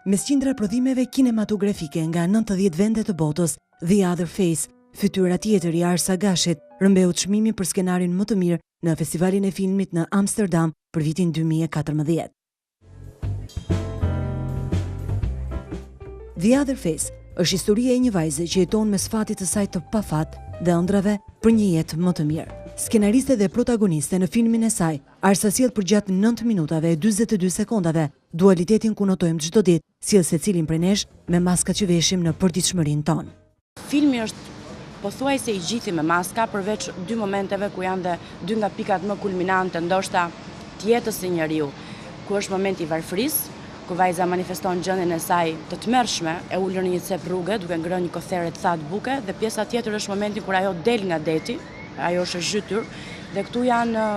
Mes qindra prodhimeve kinematografike nga 90 vende të botës, The Other Face, fytyra tjetër i Arsa Gashit, rëmbeu çmimin për skenarin më të mirë në Festivalin e Filmit në Amsterdam për vitin 2014. The Other Face është historia e një vajze që jeton me sfatit të saj të pafat dhe ëndrave për një jetë më të mirë. Skenariste dhe protagoniste në filmin e saj, Arsa sjell përgjatë 9 minutave e 42 sekondave dualitetin ku notojmë çdo ditë, sjell secilin prej nesh me maskat që veshim në përditshmërinë tonë. Filmi është pothuajse i gjithi me maska, përveç dy momenteve ku janë dhe dy nga pikat më kulminante ndoshta të jetës së njeriu, ku është momenti i varfërisë, ku vajza manifeston gjendjen e saj të tmerrshme, e ulur në një cep rruge duke ngrënë një kothere të thatë buke, dhe pjesa tjetër është momenti kur ajo del nga deti, ajo është zhytur, dhe këtu janë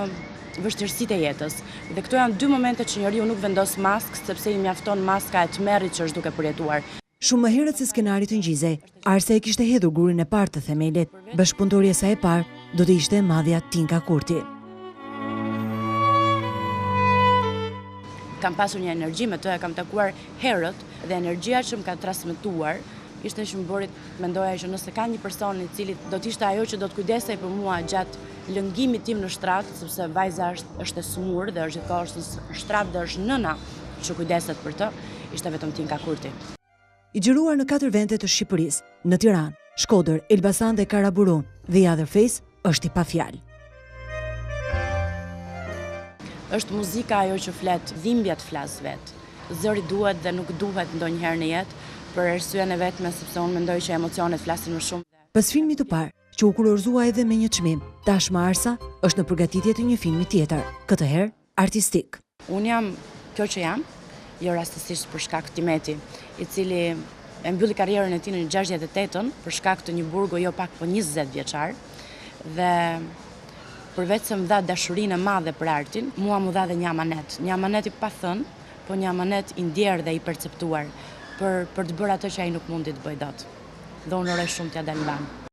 vështirësitë e jetës. Dhe këto janë dy momente që njeriu nuk vendos maskë, sepse i mjafton maska e tmerrit që është duke përjetuar. Shumë më herët se skenari të ngjizej, Arsa e kishte hedhur gurin e parë të themelit. Bashkëpunëtorja e saj e parë do të ishte madhja Tinka Kurti. Kam pasur një energji me të, e kam takuar herët, dhe energjia që më ka transmetuar ishte që më bëri mendoja që nëse ka një person i cili do të ishte ajo që do të kujdesej për mua gjatë lëngimit tim në shtrat, sepse vajza është e smur dhe është gjithkohë në shtrat dhe është nëna që kujdeset për të, ishte vetëm Tinka Kurti. I xhiruar në 4 vende të Shqipërisë, në Tiranë, Shkodër, Elbasan dhe Karaburun, The Other Face është i pafjalë. Është muzika ajo që flet, dhimbja të flas vet. Zëri duhet dhe nuk duhet ndonjëherë në jetë, për arsyeën e vetme sepse unë mendoj që emocionet flasin më shumë. Pas filmit të parë, që u kurorëzua edhe me një çmim, tashmë Arsa është në përgatitje të një filmi tjetër, këtë herë artistik. Unë jam kjo që jam, jo rastësisht për shkak të Timeti, i cili e mbylli karrierën e tij në 68-ën për shkak të një burgo jo pak po 20 vjeçar, dhe përveç se më dha dashurinë e madhe për artin, mua më dha dhe një amanet i pathënë, po një amanet i ndjerë dhe i perceptuar për të bërë atë që ai nuk mundi të bëjë dot. Dhe unë uroj shumë t'ja dalë mban.